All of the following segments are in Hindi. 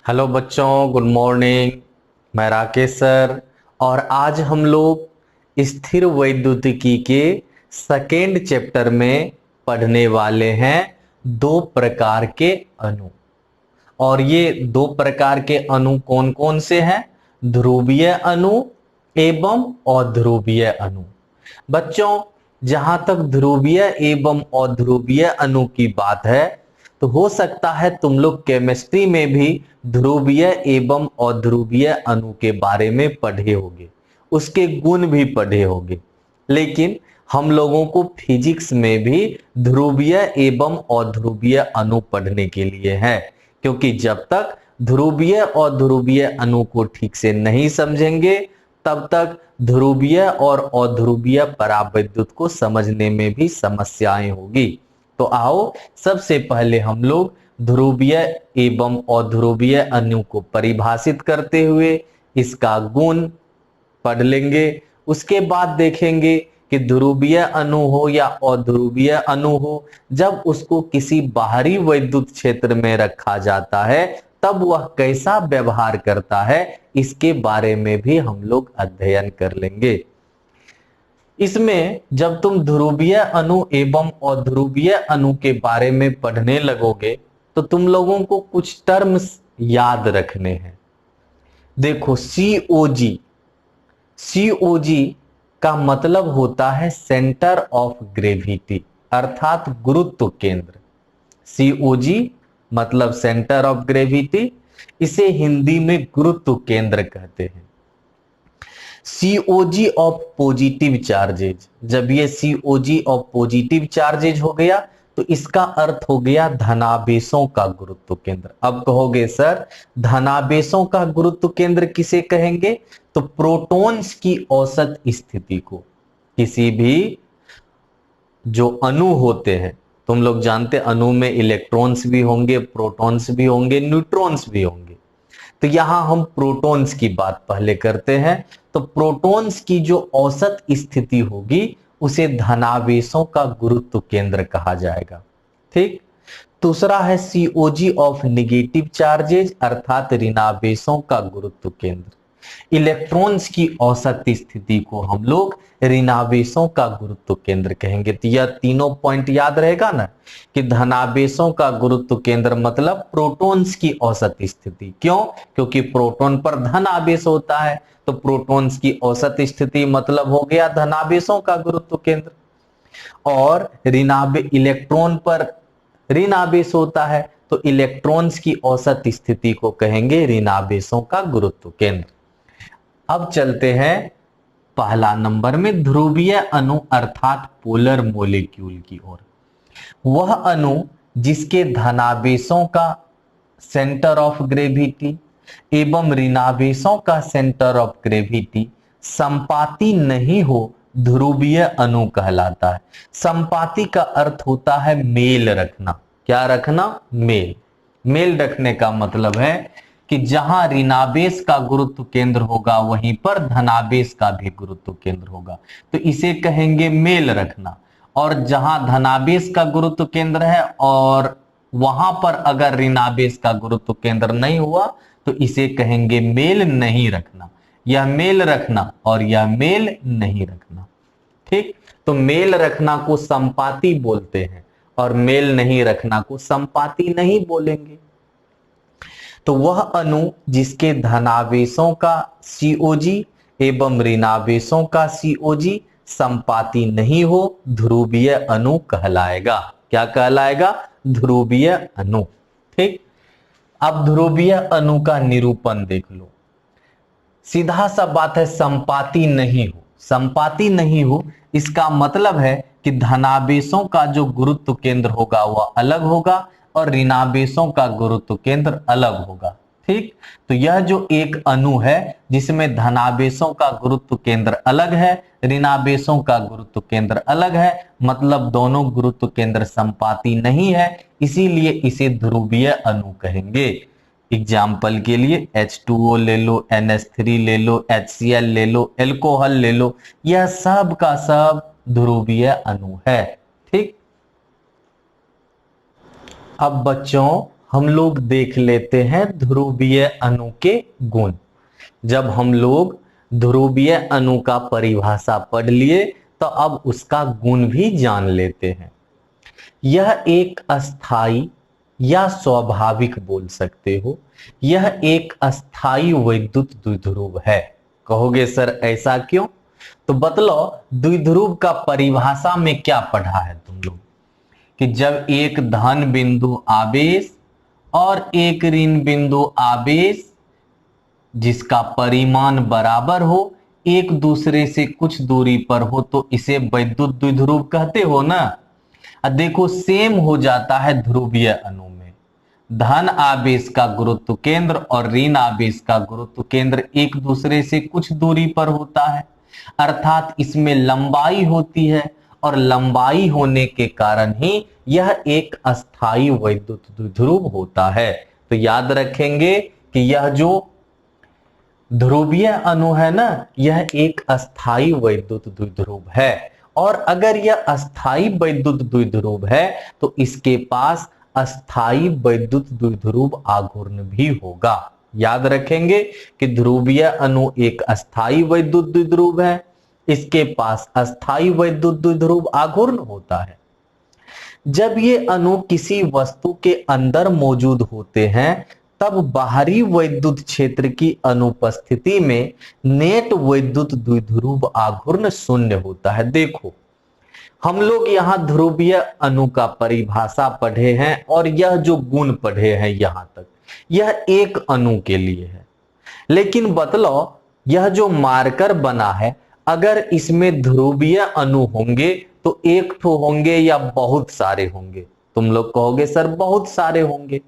हेलो बच्चों, गुड मॉर्निंग। मैं राकेश सर। और आज हम लोग स्थिर वैद्युतिकी के सेकेंड चैप्टर में पढ़ने वाले हैं दो प्रकार के अणु। और ये दो प्रकार के अणु कौन कौन से हैं? ध्रुवीय अणु एवं अध्रुवीय अणु। बच्चों, जहां तक ध्रुवीय एवं अध्रुवीय अणु की बात है तो हो सकता है तुम लोग केमिस्ट्री में भी ध्रुवीय एवं अध्रुवीय अणु के बारे में पढ़े होंगे, उसके गुण भी पढ़े होंगे। लेकिन हम लोगों को फिजिक्स में भी ध्रुवीय एवं अध्रुवीय अणु पढ़ने के लिए है, क्योंकि जब तक ध्रुवीय और ध्रुवीय अणु को ठीक से नहीं समझेंगे तब तक ध्रुवीय और अध्रुवीय परावैद्युत को समझने में भी समस्याएं होगी। तो आओ सबसे पहले हम लोग ध्रुवीय एवं अध्रुवीय अणु को परिभाषित करते हुए इसका गुण पढ़ लेंगे। उसके बाद देखेंगे कि ध्रुवीय अणु हो या अध्रुवीय अणु हो, जब उसको किसी बाहरी वैद्युत क्षेत्र में रखा जाता है तब वह कैसा व्यवहार करता है, इसके बारे में भी हम लोग अध्ययन कर लेंगे। इसमें जब तुम ध्रुवीय अणु एवं अध्रुवीय अणु के बारे में पढ़ने लगोगे तो तुम लोगों को कुछ टर्म्स याद रखने हैं। देखो, सीओजी। सीओजी का मतलब होता है सेंटर ऑफ ग्रेविटी, अर्थात गुरुत्व केंद्र। सीओजी मतलब सेंटर ऑफ ग्रेविटी, इसे हिंदी में गुरुत्व केंद्र कहते हैं। सीओजी ऑफ पॉजिटिव चार्जेज, जब ये सीओजी ऑफ पॉजिटिव चार्जेज हो गया तो इसका अर्थ हो गया धनावेशों का गुरुत्व केंद्र। अब कहोगे सर, धनावेशों का गुरुत्व केंद्र किसे कहेंगे? तो प्रोटॉन्स की औसत स्थिति को। किसी भी जो अणु होते हैं, तुम लोग जानते अणु में इलेक्ट्रॉन्स भी होंगे, प्रोटॉन्स भी होंगे, न्यूट्रॉन्स भी होंगे। तो यहां हम प्रोटॉन्स की बात पहले करते हैं। तो प्रोटॉन्स की जो औसत स्थिति होगी उसे धनावेशों का गुरुत्व केंद्र कहा जाएगा। ठीक। दूसरा है सीओजी ऑफ निगेटिव चार्जेज, अर्थात ऋणावेशों का गुरुत्व केंद्र। इलेक्ट्रॉन्स की औसत स्थिति को हम लोग ऋणावेशों का गुरुत्व केंद्र कहेंगे। तो यह तीनों पॉइंट याद रहेगा ना, कि धनावेशों का गुरुत्व केंद्र मतलब प्रोटॉन्स की औसत स्थिति। क्यों? क्योंकि प्रोटॉन पर धन आवेश होता है, तो प्रोटॉन्स की औसत स्थिति मतलब हो गया धनावेशों का गुरुत्व केंद्र। और इलेक्ट्रॉन पर ऋण आवेश होता है, तो इलेक्ट्रॉन्स की औसत स्थिति को कहेंगे ऋणावेशों का गुरुत्व केंद्र। अब चलते हैं पहला नंबर में ध्रुवीय अणु अर्थात पोलर मॉलिक्यूल की ओर। वह अणु जिसके धनावेशों का सेंटर ऑफ ग्रेविटी एवं ऋणावेशों का सेंटर ऑफ ग्रेविटी संपाती नहीं हो, ध्रुवीय अणु कहलाता है। संपाती का अर्थ होता है मेल रखना। क्या रखना? मेल। मेल रखने का मतलब है कि जहां ऋणावेश का गुरुत्व केंद्र होगा वहीं पर धनावेश का भी गुरुत्व केंद्र होगा, तो इसे कहेंगे मेल रखना। और जहां धनावेश का गुरुत्व केंद्र है और वहां पर अगर ऋणावेश का गुरुत्व केंद्र नहीं हुआ तो इसे कहेंगे मेल नहीं रखना। यह मेल रखना और यह मेल नहीं रखना। ठीक। तो मेल रखना को संपाती बोलते हैं और मेल नहीं रखना को संपाती नहीं बोलेंगे। तो वह अणु जिसके धनावेशों का सीओजी एवं ऋणावेशों का सीओजी संपाती नहीं हो, ध्रुवीय अणु कहलाएगा। क्या कहलाएगा? ध्रुवीय अणु। ठीक। अब ध्रुवीय अणु का निरूपण देख लो। सीधा सा बात है, संपाती नहीं हो। संपाती नहीं हो इसका मतलब है कि धनावेशों का जो गुरुत्व केंद्र होगा वह अलग होगा और ऋणावेशों का गुरुत्व केंद्र अलग होगा। ठीक। तो यह जो एक अणु है जिसमें धनावेशों का गुरुत्व केंद्र अलग है, ऋणावेशों का गुरुत्व केंद्र अलग है, मतलब दोनों गुरुत्व केंद्र संपाती नहीं है, इसीलिए इसे ध्रुवीय अणु कहेंगे। एग्जाम्पल के लिए H2O ले लो, NH3 ले लो, HCl ले लो, एल्कोहल ले लो, यह सब का सब ध्रुवीय अणु है। ठीक। अब बच्चों हम लोग देख लेते हैं ध्रुवीय अणु के गुण। जब हम लोग ध्रुवीय अणु का परिभाषा पढ़ लिए तो अब उसका गुण भी जान लेते हैं। यह एक अस्थाई या स्वाभाविक बोल सकते हो, यह एक अस्थाई वैद्युत द्विध्रुव है। कहोगे सर ऐसा क्यों? तो बतलाओ, द्विध्रुव का परिभाषा में क्या पढ़ा है तुम लोग कि जब एक धन बिंदु आवेश और एक ऋण बिंदु आवेश जिसका परिमाण बराबर हो एक दूसरे से कुछ दूरी पर हो तो इसे वैद्युत द्विध्रुव कहते हो ना। देखो सेम हो जाता है ध्रुवीय अणु में। धन आवेश का गुरुत्व केंद्र और ऋण आवेश का गुरुत्व केंद्र एक दूसरे से कुछ दूरी पर होता है, अर्थात इसमें लंबाई होती है और लंबाई होने के कारण ही यह एक अस्थाई वैद्युत द्विध्रुव होता है। तो याद रखेंगे कि यह जो ध्रुवीय अणु है ना, यह एक अस्थाई वैद्युत द्विध्रुव है। और अगर यह अस्थाई वैद्युत द्विध्रुव है तो इसके पास अस्थाई वैद्युत द्विध्रुव आघूर्ण भी होगा। याद रखेंगे कि ध्रुवीय अणु एक अस्थाई वैद्युत द्विध्रुव है, इसके पास अस्थाई वैद्युत द्विध्रुव आघूर्ण होता है। जब ये अणु किसी वस्तु के अंदर मौजूद होते हैं तब बाहरी वैद्युत क्षेत्र की अनुपस्थिति में नेट वैद्युत द्विध्रुव आघूर्ण शून्य होता है। देखो हम लोग यहां ध्रुवीय अणु का परिभाषा पढ़े हैं और यह जो गुण पढ़े हैं यहां तक, यह एक अणु के लिए है। लेकिन बतलाओ यह जो मार्कर बना है, अगर इसमें ध्रुवीय अणु होंगे तो एक ठो होंगे या बहुत सारे होंगे? तुम लोग कहोगे सर बहुत सारे होंगे।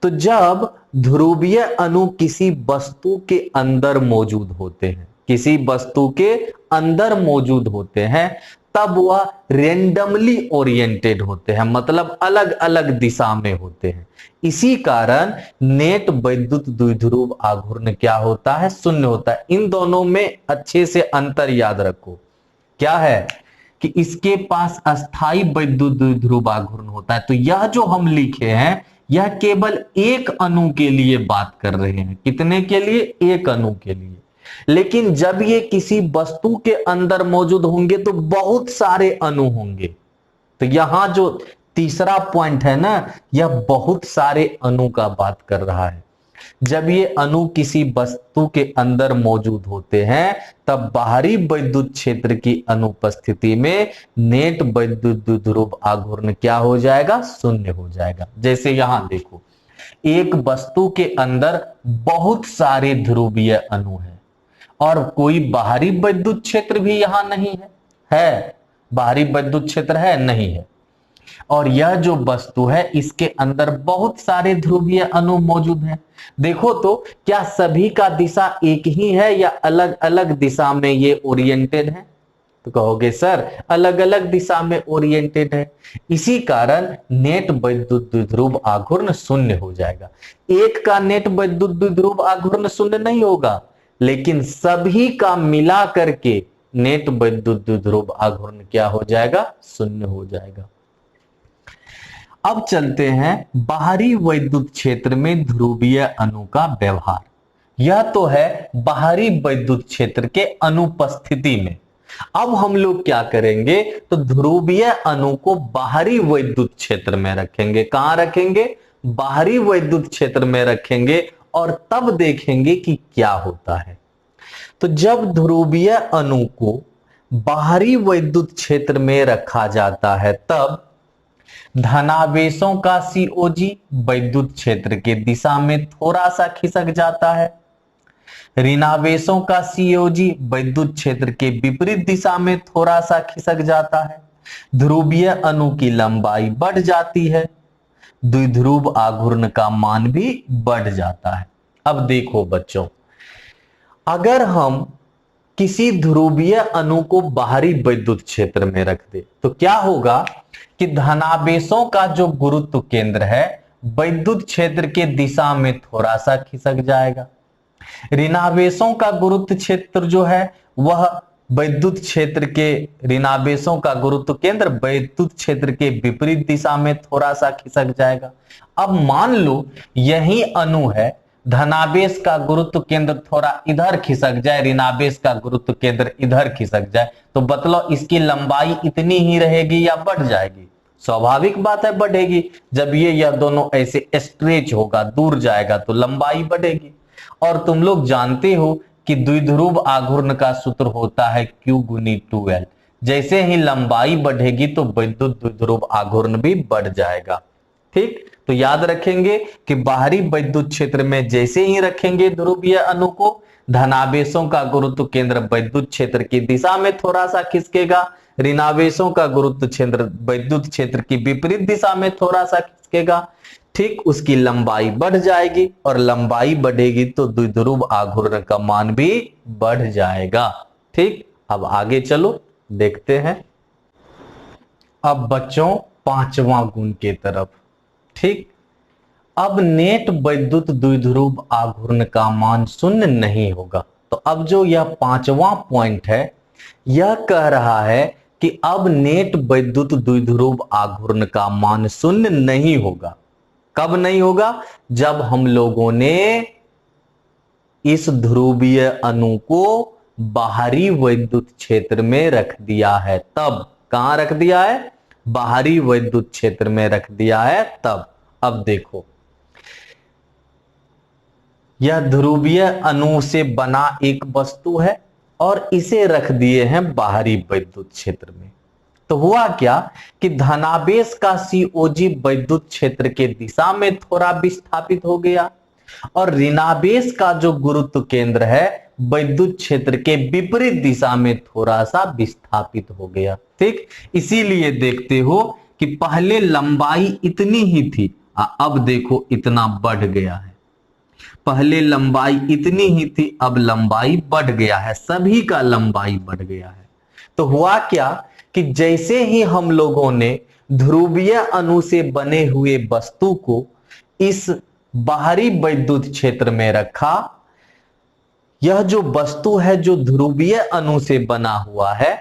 तो जब ध्रुवीय अणु किसी वस्तु के अंदर मौजूद होते हैं, किसी वस्तु के अंदर मौजूद होते हैं तब वह रेंडमली ओरिएंटेड होते हैं, मतलब अलग अलग दिशा में होते हैं। इसी कारण नेट वैद्युत द्विध्रुव आघूर्ण क्या होता है? शून्य होता है। इन दोनों में अच्छे से अंतर याद रखो, क्या है कि इसके पास अस्थाई वैद्युत द्विध्रुव आघूर्ण होता है। तो यह जो हम लिखे हैं यह केवल एक अणु के लिए बात कर रहे हैं। कितने के लिए? एक अणु के लिए। लेकिन जब ये किसी वस्तु के अंदर मौजूद होंगे तो बहुत सारे अणु होंगे। तो यहां जो तीसरा पॉइंट है ना, यह बहुत सारे अणु का बात कर रहा है। जब ये अणु किसी वस्तु के अंदर मौजूद होते हैं तब बाहरी वैद्युत क्षेत्र की अनुपस्थिति में नेट वैद्युत द्विध्रुव आघूर्ण क्या हो जाएगा? शून्य हो जाएगा। जैसे यहां देखो, एक वस्तु के अंदर बहुत सारे ध्रुवीय अणु हैं और कोई बाहरी वैद्युत क्षेत्र भी यहां नहीं है। है बाहरी वैद्युत क्षेत्र? है नहीं है। और यह जो वस्तु है इसके अंदर बहुत सारे ध्रुवीय अणु मौजूद हैं। देखो तो क्या सभी का दिशा एक ही है या अलग अलग दिशा में ये ओरिएंटेड है? तो कहोगे सर अलग अलग दिशा में ओरिएंटेड है। इसी कारण नेट वैद्युत द्विध्रुव आघूर्ण शून्य हो जाएगा। एक का नेट वैद्युत द्विध्रुव आघूर्ण शून्य नहीं होगा, लेकिन सभी का मिला करके नेट वैद्युत द्विध्रुव आघूर्ण क्या हो जाएगा? शून्य हो जाएगा। अब चलते हैं बाहरी वैद्युत क्षेत्र में ध्रुवीय अणु का व्यवहार। यह तो है बाहरी वैद्युत क्षेत्र के अनुपस्थिति में। अब हम लोग क्या करेंगे? तो ध्रुवीय अणु को बाहरी वैद्युत क्षेत्र में रखेंगे। कहां रखेंगे? बाहरी वैद्युत क्षेत्र में रखेंगे और तब देखेंगे कि क्या होता है। तो जब ध्रुवीय अणु को बाहरी वैद्युत क्षेत्र में रखा जाता है तब धनावेशों का सीओजी वैद्युत क्षेत्र के दिशा में थोड़ा सा खिसक जाता है, ऋणावेशों का सीओजी वैद्युत क्षेत्र के विपरीत दिशा में थोड़ा सा खिसक जाता है। ध्रुवीय अणु की लंबाई बढ़ जाती है, द्विध्रुव आघूर्ण का मान भी बढ़ जाता है। अब देखो बच्चों, अगर हम किसी ध्रुवीय अणु को बाहरी वैद्युत क्षेत्र में रख दे तो क्या होगा कि धनावेशों का जो गुरुत्व केंद्र है वैद्युत क्षेत्र के दिशा में थोड़ा सा खिसक जाएगा। ऋणावेशों का गुरुत्व क्षेत्र जो है वह वैद्युत क्षेत्र के ऋणावेशों का गुरुत्व केंद्र वैद्युत क्षेत्र के विपरीत दिशा में थोड़ा सा खिसक जाएगा। अब मान लो यही अणु है, धनावेश का गुरुत्व केंद्र थोड़ा इधर खिसक जाए, ऋणावेश का गुरुत्व केंद्र इधर खिसक जाए, तो बतलाओ इसकी लंबाई इतनी ही रहेगी या बढ़ जाएगी? स्वाभाविक बात है बढ़ेगी। जब यह दोनों ऐसे स्ट्रेच होगा, दूर जाएगा, तो लंबाई बढ़ेगी। और तुम लोग जानते हो कि द्विध्रुव आघूर्ण का सूत्र होता है Q गुनी 2L। जैसे ही लंबाई बढ़ेगी तो विद्युत द्विध्रुव आघूर्ण भी बढ़ जाएगा। ठीक, तो याद रखेंगे कि बाहरी विद्युत क्षेत्र में जैसे ही रखेंगे ध्रुवीय अणु को, धनावेशों का गुरुत्व केंद्र विद्युत क्षेत्र की दिशा में थोड़ा सा खिसकेगा, ऋणावेशों का गुरुत्व केंद्र विद्युत क्षेत्र की विपरीत दिशा में थोड़ा सा खिसकेगा। ठीक, उसकी लंबाई बढ़ जाएगी और लंबाई बढ़ेगी तो द्विध्रुव आघूर्ण का मान भी बढ़ जाएगा। ठीक, अब आगे चलो देखते हैं। अब बच्चों पांचवा गुण के तरफ। ठीक, अब नेट वैद्युत द्विध्रुव आघूर्ण का मान शून्य नहीं होगा। तो अब जो यह पांचवा पॉइंट है, यह कह रहा है कि अब नेट वैद्युत द्विध्रुव आघूर्ण का मान शून्य नहीं होगा। कब नहीं होगा? जब हम लोगों ने इस ध्रुवीय अणु को बाहरी वैद्युत क्षेत्र में रख दिया है तब। कहां रख दिया है? बाहरी वैद्युत क्षेत्र में रख दिया है तब। अब देखो, यह ध्रुवीय अणु से बना एक वस्तु है और इसे रख दिए हैं बाहरी वैद्युत क्षेत्र में। तो हुआ क्या कि धनावेश का COG वैद्युत क्षेत्र के दिशा में थोड़ा विस्थापित हो गया और ऋणावेश का जो गुरुत्व केंद्र है वैद्युत क्षेत्र के विपरीत दिशा में थोड़ा सा विस्थापित हो गया। ठीक, इसीलिए देखते हो कि पहले लंबाई इतनी ही थी, अब देखो इतना बढ़ गया है। पहले लंबाई इतनी ही थी, अब लंबाई बढ़ गया है, सभी का लंबाई बढ़ गया है। तो हुआ क्या कि जैसे ही हम लोगों ने ध्रुवीय अणु से बने हुए वस्तु को इस बाहरी वैद्युत क्षेत्र में रखा, यह जो वस्तु है जो ध्रुवीय अणु से बना हुआ है,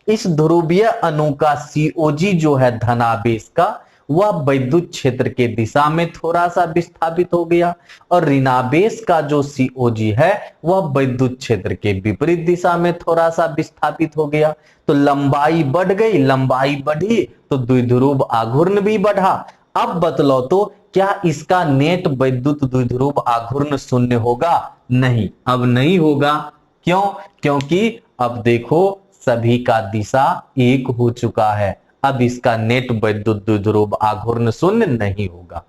इस ध्रुवीय अणु का COG जो है धनावेश का, वह वैद्युत क्षेत्र के दिशा में थोड़ा सा विस्थापित हो गया और ऋणावेश का जो COG है वह वैद्युत क्षेत्र के विपरीत दिशा में थोड़ा सा विस्थापित हो गया। तो लंबाई बढ़ गई, लंबाई बढ़ी तो द्विध्रुव आघूर्ण भी बढ़ा। अब बतलाओ तो क्या इसका नेट वैद्युत द्विध्रुव आघूर्ण शून्य होगा? नहीं, अब नहीं होगा। क्यों? क्योंकि अब देखो सभी का दिशा एक हो चुका है। अब इसका नेट वैद्युत द्विध्रुव आघूर्ण शून्य नहीं होगा।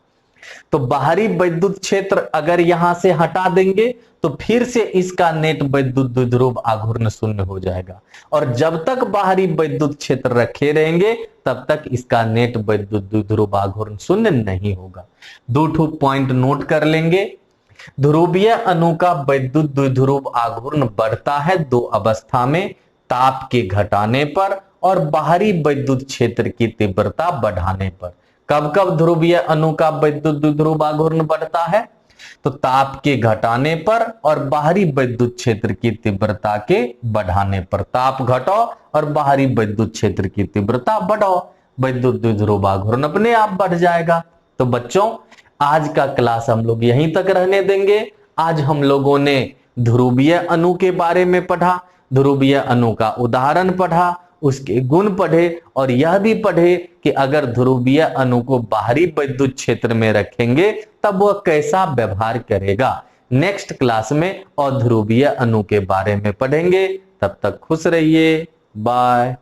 तो बाहरी वैद्युत क्षेत्र अगर यहां से हटा देंगे तो फिर से इसका नेट वैद्युत द्विध्रुव आघूर्ण शून्य हो जाएगा और जब तक बाहरी वैद्युत क्षेत्र रखे रहेंगे तब तक इसका नेट वैद्युत द्विध्रुव आघूर्ण शून्य नहीं होगा। दो पॉइंट नोट कर लेंगे। ध्रुवीय अणु का वैद्युत द्विध्रुव आघूर्ण बढ़ता है दो अवस्था में, ताप के घटाने पर और बाहरी वैद्युत क्षेत्र की तीव्रता बढ़ाने पर। कब कब ध्रुवीय अणु का वैद्युत द्विध्रुव आघूर्ण बढ़ता है? तो ताप के घटाने पर और बाहरी वैद्युत क्षेत्र की तीव्रता के बढ़ाने पर। ताप घटाओ और बाहरी वैद्युत क्षेत्र की तीव्रता बढ़ाओ, वैद्युत द्विध्रुव आघूर्ण अपने आप बढ़ जाएगा। तो बच्चों आज का क्लास हम लोग यहीं तक रहने देंगे। आज हम लोगों ने ध्रुवीय अणु के बारे में पढ़ा, ध्रुवीय अणु का उदाहरण पढ़ा, उसके गुण पढ़े और यह भी पढ़े कि अगर ध्रुवीय अणु को बाहरी वैद्युत क्षेत्र में रखेंगे तब वह कैसा व्यवहार करेगा। नेक्स्ट क्लास में अध्रुवीय अणु के बारे में पढ़ेंगे। तब तक खुश रहिए, बाय।